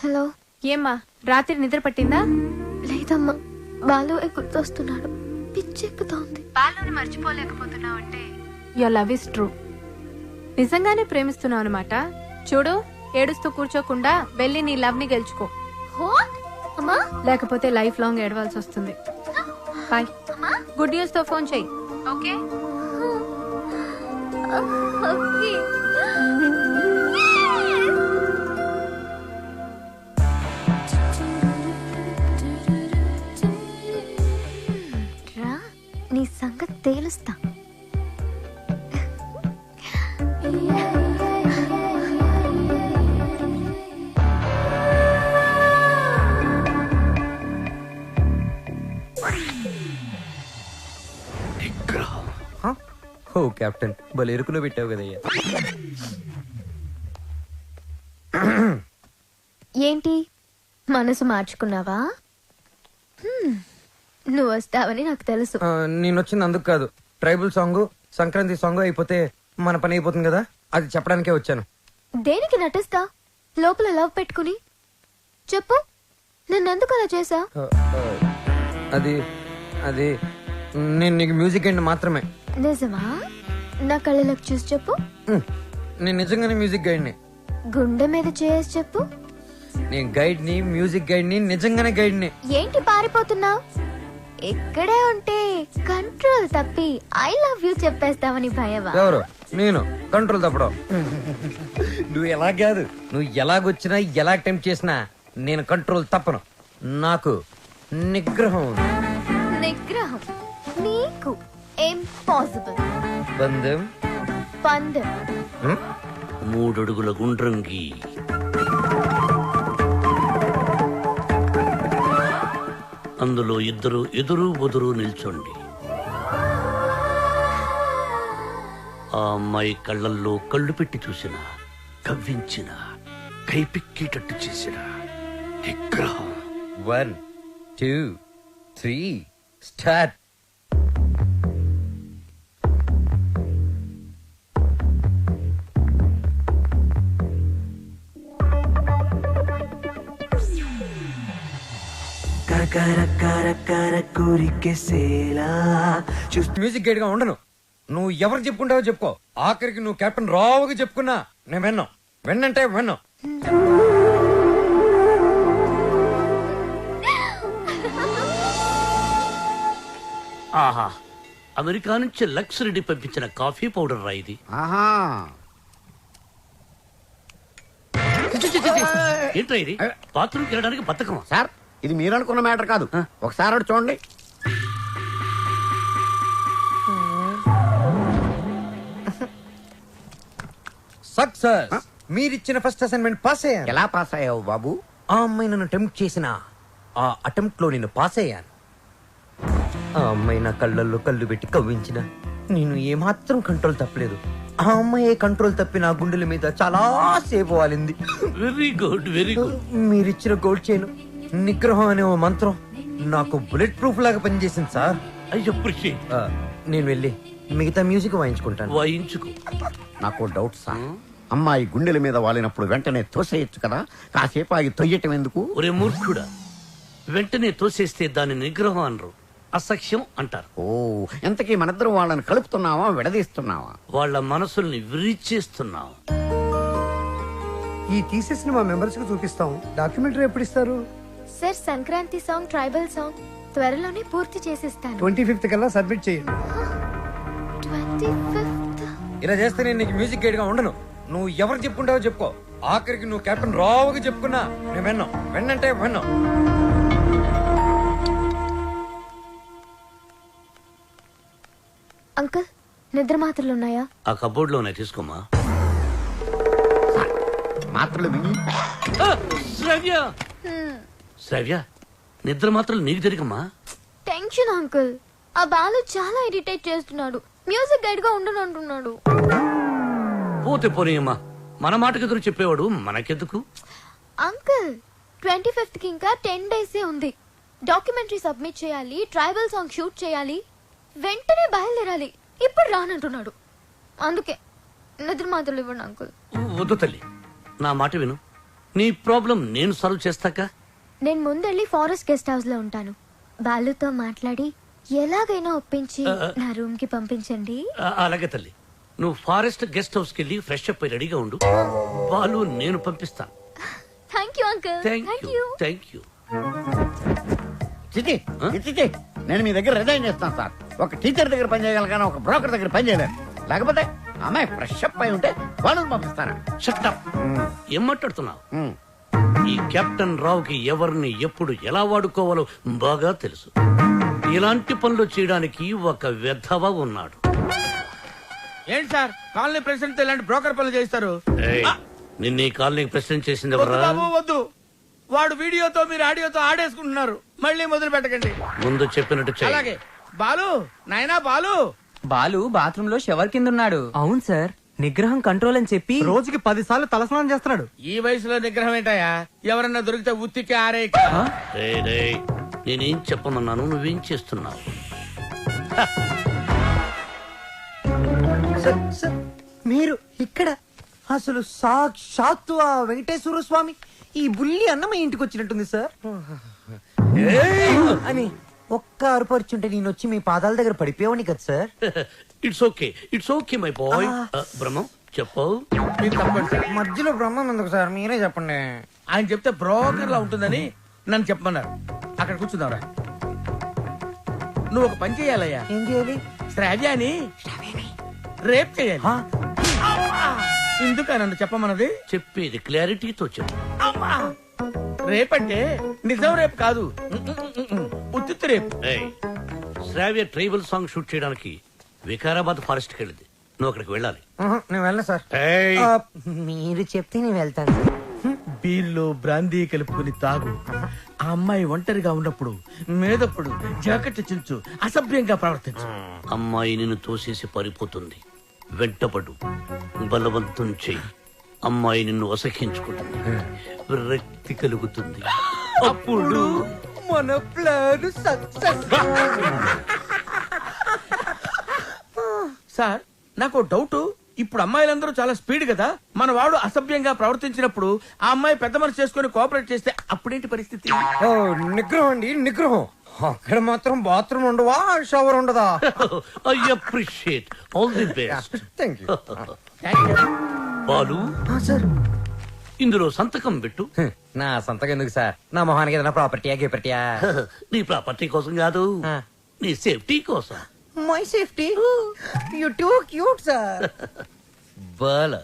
Hello. ఏమ్మా రాత్రి నిద్ర పట్టిందా? లేదమ్మా, బాలు గుర్తొస్తున్నాడు. పిచ్చెక్కుతోంది. బాలుని మర్చిపోలేకపోతున్నావు అంటే యువర్ లవ్ ఇస్ ట్రూ. నిజంగానే ప్రేమిస్తున్నావు అనమాట. చూడు, ఏడుస్తూ కూర్చోకుండా వెళ్ళి నీ లవ్ ని గెలుచుకో. అమ్మా, లేకపోతే లైఫ్ లాంగ్ ఏడవాల్సి వస్తుంది. బాయ్. గుడ్ న్యూస్ తో ఫోన్ చెయ్యి. ఓకే. ఓకే. రా, నీ సంగతి తేలుస్తా. ఓ కెప్టెన్, భలే ఎరుకులో పెట్టావు కదయ్యా. ఏంటి, మనసు మార్చుకున్నావా? నువ్వు వస్తావని నాకు తెలుసు. నేను వచ్చింది అందుకు కాదు. ట్రైబల్ సాంగ్, సంక్రాంతి సాంగ్ అయిపోతే మన పని అయిపోతుంది కదా, అది చెప్పడానికే వచ్చాను. దేనికి నటిస్తా? లోపల లవ్ పెట్టుకుని చెప్పు, నన్నెందుకు అలా చేసా? అది అది నేను నీకు మ్యూజిక్ గైడ్ మాత్రమే. నిజమా? నా కళ్ళలోకి చూసి చెప్పు. నేను నిజంగానే మ్యూజిక్ గైడ్ని. గుండె మీద చేసి చెప్పు. నేను గైడ్ ని, మ్యూజిక్ గైడ్ ని, నిజంగానే గైడ్ ని. ఏంటి పారిపోతున్నావు? ఇక్కడే ఉంటే కంట్రోల్ తప్పి ఐ లవ్ యూ చెప్పేస్తావని భయమా? ఎవరు? నేను కంట్రోల్ తప్పడం. నువ్వు ఎలా కాదు, నువ్వు ఎలాగొచ్చినా ఎలా అటెంప్ట్ చేసినా నేను కంట్రోల్ తప్పను. నాకు నిగ్రహం ఉంది. నిగ్రహం నీకు ఇంపాసిబుల్. బంధం పందెం. 3 అడుగుల గుండ్రంగి, అందులో ఇద్దరు ఎదురు బొదురు నిల్చోండి. ఆ అమ్మాయి కళ్ళల్లో కళ్ళు పెట్టి చూసిన, కవ్వించిన, కైపిక్కేటట్టు చేసిన నిగ్రహం. 1 2 3 స్టార్ట్. మ్యూజిక్ గైడ్ గా ఉండను. నువ్వు ఎవరు చెప్పుకుంటావో చెప్పుకో. ఆఖరికి నువ్వు కెప్టెన్ రావుగా చెప్పుకున్నా నేను విన్నాం. విన్నంటే విన్నాం. ఆహా, అమెరికా నుంచి లక్స్ రెడ్డి పంపించిన కాఫీ పౌడర్ రా ఇది. ఏంట్రా ఇది? బాత్రూమ్కి వెళ్ళడానికి బతకమా? సార్, ఇది మీరు అనుకున్న మ్యాటర్ కాదు. ఒకసారి అటు చూడండి. సక్సెస్. మీరిచ్చిన ఫస్ట్ అసైన్మెంట్ పాస్ అయ్యాను. ఎలా పాస్ అయ్యావు బాబు? ఆ అమ్మాయి నన్ను అటెంప్ట్ చేసిన ఆ అటెంప్ట్ లో నేను పాస్ అయ్యాను. ఆ అమ్మాయి నా కళ్ళల్లో కళ్ళు పెట్టి కవ్వించిన నేను ఏమాత్రం కంట్రోల్ తప్పలేదు. ఆ అమ్మాయి కంట్రోల్ తప్పి నా గుండెల మీద చాలా సేపు వాలింది. Very good, very good. మీరిచ్చిన గోల్డ్ చైన్, నిగ్రహం అనే ఓ మంత్రం నాకు బుల్లెట్ ప్రూఫ్ లాగా పనిచేసింది సార్. I appreciate. నేను వెళ్ళి మిగతా మ్యూజిక్ వాయించుకుంటాను. వాయించుకో. నాకు డౌట్ సార్. అమ్మాయి గుండెల మీద వాలినప్పుడు వెంటనే తోసేయచ్చు కదా, కాసేపు ఆగి తొయ్యటం ఎందుకు? ఒరే మూర్ఖుడా, వెంటనే తోసేస్తే దాని నిగ్రహం అనరు, అసఖ్యం అంటారు. ఓ, ఎంతకీ మనిద్దరం వాళ్ళని కలుపుతున్నావా, విడదీస్తున్నావా? వాళ్ళ మనసుల్ని విరిచేస్తున్నావు. ఈ థీసిస్ ని మా మెంబర్స్ కు చూపిస్తాం. డాక్యుమెంటరీ ఎప్పుడు ఇస్తారు? Sir, Sankranti song, tribal song త్వరలోనే పూర్తి చేసిస్తాను. 25th కల్లా సబ్మిట్ చేయండి. 25th? ఇలా చేస్తే నేను నీకు మ్యూజిక్ గైడ్ గా ఉండను. నువ్వు ఎవరు చెప్పుకుంటావో చెప్పుకో. ఆఖరికి నువ్వు కెప్టెన్ రావుగా చెప్పుకున్నా నేను విన్నాం. విన్నంటే విన్నాం. అంకుల్, నిద్ర మాత్రలు ఉన్నాయా? ఆ కబోర్డ్ లోనే తీసుకోమా. మాత్రలు మింగి శ్రవ్య, శ్రవ్య, నిద్ర మాత్రం నీకు తిరిగమ్మా. Tension uncle. ఆ బాలు చాలా ఇరిటేట్ చేస్తున్నాడు. మ్యూజిక్ గైడ్ గా ఉండను అంటున్నాడు. పోతే పోనీయమ్మా, మన మాటకు ఎదురు చెప్పేవాడు మనకెందుకు? అంకుల్, 25th కి ఇంకా 10 days ఉంది. డాక్యుమెంటరీ సబ్మిట్ చేయాలి, ట్రైబల్ సాంగ్ షూట్ చేయాలి, వెంటనే బయలుదేరాలి. ఇప్పుడు రానంటున్నాడు. అందుకే నిద్ర మాత్రలు ఇవ్వండి అంకుల్. వద్దు తల్లి, నా మాట విను, నీ ప్రాబ్లం నేను సాల్వ్ చేస్తాక. నేను ముందెళ్ళి ఫారెస్ట్ గెస్ట్ హౌస్ లో ఉంటాను. బాలుతో మాట్లాడి ఎలాగైనా ఒప్పించి నా రూమ్ కి పంపించండి. అలాగే తల్లి, నువ్వు ఫారెస్ట్ గెస్ట్ హౌస్ కి వెళ్ళి ఫ్రెష్ అప్ అయి రెడీగా ఉండు. బాలు నేను పంపిస్తాను. Thank you uncle. Thank you thank you. చిచి చిచి నేను మీ దగ్గర రిజైన్ చేస్తాను సార్. ఒక టీచర్ దగ్గర పని చేయగలను కానీ ఒక బ్రోకర్ దగ్గర పని చేయలేను. లేకపోతే అమ్మాయి ఫ్రెష్ అప్ అయి ఉంటే వాళ్ళు పంపిస్తారా? Shut up. ఏం మాట్లాడుతున్నావు? ఈ కెప్టెన్ రావుకి ఎవరిని ఎప్పుడు ఎలా వాడుకోవాలో బాగా తెలుసు. ఇలాంటి పనులు చేయడానికి ఒక వెధవ ఉన్నాడు. ఏంటి సార్ కాలనీ ప్రెసిడెంట్ ఇలాంటి బ్రోకర్ పనులు చేస్తారు? ఏయ్, నిన్న ఈ కాలనీకి ప్రెసిడెంట్ చేసింది వద్దు ఎవరా? బాబు వద్దు. వాడు వీడియోతో మీరు ఆడియోతో ఆడేసుకుంటున్నారు. మళ్ళీ మొదలు పెట్టకండి. ముందు చెప్పినట్టు చెయ్యి. అలాగే. బాలు నాయనా బాలు. బాలు బాత్రూమ్ లో షవర్ కింద ఉన్నాడు. అవును సార్, నిగ్రహం కంట్రోల్ అని చెప్పి రోజుకి 10 సార్లు తలస్నానం చేస్తున్నాడు. ఈ వయసులో నిగ్రహం ఏంటయ్యా? ఎవరన్నా దొరికితే ఉత్తికి ఆరే. రేయ్, రేయ్, నేనేం చెప్పమన్నాను, నువ్వేం చేస్తున్నావు? సార్, సార్, మీరు ఇక్కడ అసలు సాక్షాత్తు ఆ వెంకటేశ్వర స్వామి ఈ బుల్లి అన్నమయ్య ఇంటికి వచ్చినట్టుంది సార్. అని ఒక్క అరుపరుచుంటే నేను వచ్చి మీ పాదాల దగ్గర పడిపోయావని కదా sir. It's okay my boy. Brahmam చెప్పు. మీరు తప్పండి సార్. మధ్యలో బ్రహ్మం ఎందుకు సార్, మీరే చెప్పండి. ఆయన చెప్తే బ్రోకర్ లా ఉంటుందని నన్ను చెప్పమన్నారు. అక్కడ కూర్చున్నావురా. నువ్వు ఒక పని చేయాలయ్యా. ఏం చేయాలి? శ్రావ్యాని రేప్ చేయాలి. ఎందుక నన్ను చెప్పమన్నది? చెప్పేది క్లారిటీతో చెప్పు. రేప్ అంటే నిజం రేపు కాదు, ఉత్తిత్తు రేపు. ఏయ్, శ్రావ్య ట్రైబల్ సాంగ్ షూట్ చేయడానికి వికారాబాద్ ఫారెస్ట్ కి వెళ్ళింది. నువ్వు అక్కడికి వెళ్ళాలి. నేను వెళ్ళను సార్. ఏయ్, మీరు చెప్తే నేను వెళ్తాను. బీర్లో బ్రాందీ కలుపుకుని తాగు. ఆ అమ్మాయి ఒంటరిగా ఉన్నప్పుడు మేదప్పుడు జాకెట్ చించు, అసభ్యంగా ప్రవర్తించు. అమ్మాయి నిన్ను తోసేసి పారిపోతుంది. వెంటపడు, బలవంతం చెయ్యి. అమ్మాయి నిన్ను అసహించుకుంటుంది, విరక్తి కలుగుతుంది. అప్పుడు మన ప్లాన్ సక్సెస్. సార్ నాకు డౌట్. ఇప్పుడు అమ్మాయిలందరూ చాలా స్పీడ్ కదా. మన వాడు అసభ్యంగా ప్రవర్తించినప్పుడు ఆ అమ్మాయి పెద్ద మనసు చేసుకుని కోఆపరేట్ చేస్తే అప్పుడేంటి పరిస్థితి? నిగ్రహం అండి, నిగ్రహం. అక్కడ మాత్రం బాత్రూమ్ ఉండవా, షవర్ ఉండదా? I appreciate. All the best. Thank you Balu, sir. ఇందులో సంతకం పెట్టు. నా సంతకం ఎందుకు సార్? నా మొహానికి ఏదైనా ప్రాపర్టీయా గిపర్టీయా? నీ ప్రాపర్టీ కోసం కాదు, నీ సేఫ్టీ కోసం. My safety. You too cute sir. Bala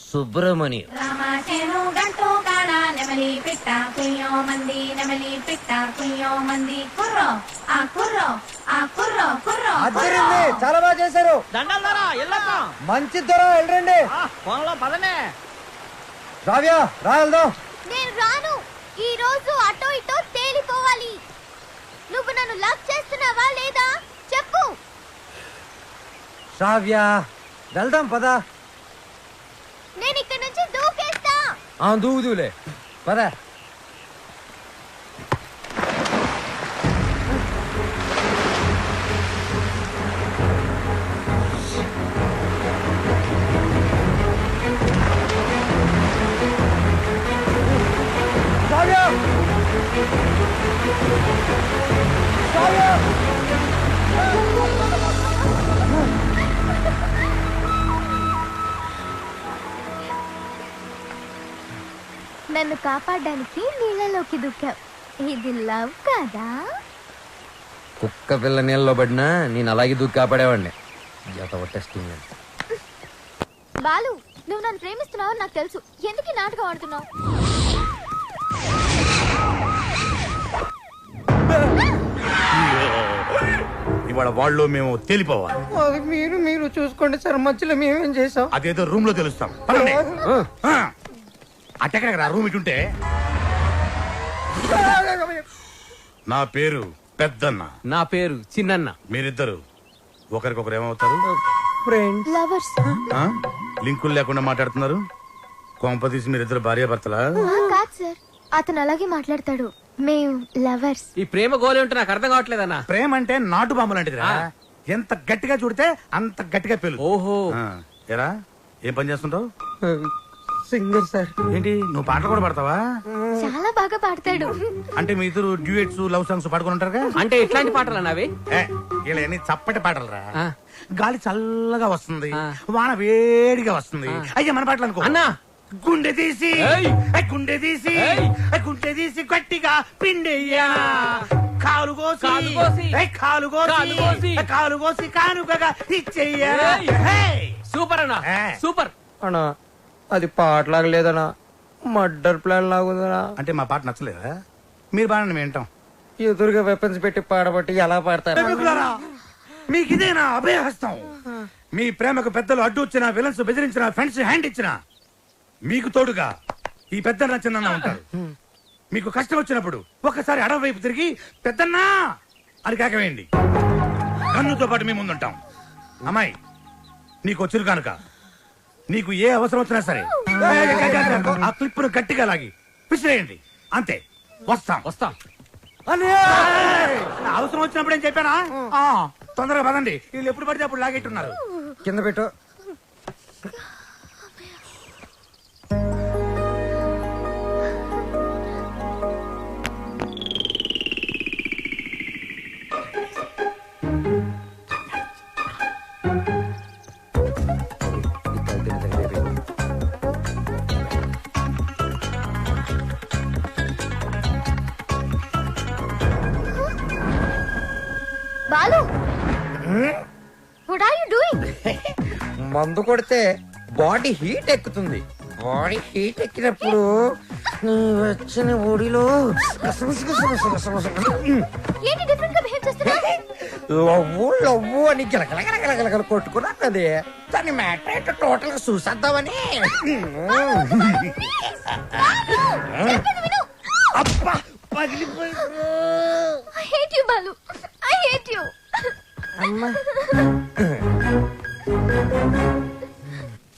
Subramanyam. రామాటేను గంటూ కాడ నెమలి పిట్ట కుయ్యో మంది నెమలి పిట్ట కుయ్యో మంది కుర్రో ఆ కుర్రో ఆ కుర్రో కుర్రో అద్దరింది, చాలా బాగా చేశారు. మంచి ధర వెళ్ళండి. పదనే రావ్యా, రా వెళ్దాం. నేను రాను. ఈ రోజు అటో ఇటో తేలిపోవాలి. నువ్వు నన్ను లవ్ చేస్తున్నావా లేదా చెప్పు. రావ్యా, వెళ్దాం పద. నేను ఇక్కడ నుంచి దూకేస్తా. దూదులే పద. రావ్యా, రావ్యా. నన్ను కాపాడడానికి నీళ్ళలోకి దూకావు. ఇది లవ్ కదా? కుక్క పిల్ల నీళ్ళలో పడినా నేను అలాగే దూకి కాపాడేవాడిని. టెస్టింగ్. బాలు, నువ్వు నన్ను ప్రేమిస్తున్నావు నాకు తెలుసు. ఎందుకు ఈ నాటకం ఆడుతున్నావు? ఇవాళ వాళ్ళు మేము తేలిపోవాలి. మీరు చూసుకోండి సార్, మధ్యలో మేమేం చేసాం? అదేదో రూమ్ లో తెలుస్తాం. అట్టెక్కడ రూమ్ ఇటుంటే. నా పేరు పెద్దన్న. నా పేరు చిన్నన్న. మీరిద్దరు ఒకరికొకరు ఏమవుతారు? లవర్స్. లింకులు లేకుండా మాట్లాడుతున్నారు. కొంపదీసి మీరిద్దరు భార్యాభర్తలా? కాదు సార్, అతను అలాగే మాట్లాడతాడు. మేము లవర్స్. ఈ ప్రేమ గోలే ఉంటే నాకు అర్థం కావట్లేదన్నా. ప్రేమ అంటే నాటు బాంబు లాంటిదిరా. ఎంత గట్టిగా చూడితే అంత గట్టిగా పెళ్ళు. ఓహో. ఎరా, ఏం పని చేస్తుంటావు? Singer sir. ఏంటి నువ్వు పాటలు కూడా పాడతావా? చాలా బాగా పాడతాడు. అంటే మీ ఇద్దరు డ్యూయట్స్ లవ్ సాంగ్స్ పాడుకుని ఉంటారుగా? అంటే ఎట్లాంటి పాటలు అన్నవి? వీళ్ళని చప్పటి పాటలు రా. ఆ. గాలి చల్లగా వస్తుంది, ఆ. వాన వేడిగా వస్తుంది. అయ్యా మన పాటలు అనుకో. అన్నా గుండె తీసి ఏయ్! గుండె తీసి ఏయ్! గుండె తీసి గట్టిగా పిండెయ్యా కాలు కోసి కాలు కోసి! కాలు కాలు కోసి! కోసి కాలు కోసి కానుకగా ఇచ్చెయ్యా. ఏయ్! హేయ్! సూపర్ అన్నా ఏ. సూపర్. అన్నా అది పాటలాగా లేదనా, మర్డర్ ప్లాన్ లాగుందనా. అంటే మా పాట నచ్చలేదా? మీరు బాగా మేము వింటాం. ఎదురుగా వెపన్స్ పెట్టి పాడబట్టి ఎలా పాడతారు? ప్రేమికులారా, మీకు ఇదేనా అభయహస్తం? మీ ప్రేమకు పెద్దలు అడ్డు వచ్చినా, విలన్స్ బెదిరించిన, ఫ్రెండ్స్ హ్యాండ్ ఇచ్చినా మీకు తోడుగా ఈ పెద్ద చిన్న ఉంటారు. మీకు కష్టం వచ్చినప్పుడు ఒక్కసారి అడవి వైపు తిరిగి పెద్దన్నా అని కేకవేయండి. కన్నుతో పాటు మేము ముందుంటాం. అమ్మాయి నీకు చిరు కానుక. నీకు ఏ అవసరం వచ్చినా సరే ఆ క్లిప్పును గట్టిగా లాగి విసిరేయండి. అంతే. వస్తాం వస్తాం. ఏయ్! అవసరం వచ్చినప్పుడు ఏం చెప్పానా? తొందరగా పదండి. వీళ్ళు ఎప్పుడు పడితే అప్పుడు లాగెట్టున్నారు. కింద పెట్టు. Balu, what are you doing? మందు కొడితే బాడీ హీట్ ఎక్కుతుంది. బాడీ హీట్ ఎక్కినప్పుడు నీ వచ్చిన ఒడిలో ఏంటి డిఫరెంట్ గా బిహేవ్ చేస్తున్నా? లవ్వు లవ్వు అని గిలగలగలగలగల కొట్టుకున్నది. దాని మ్యాటర్ ఏంటో టోటల్ గా చూసేద్దామని. అబ్బా పగిలిపోయి. I hate you, Balu. I hate you. అమ్మా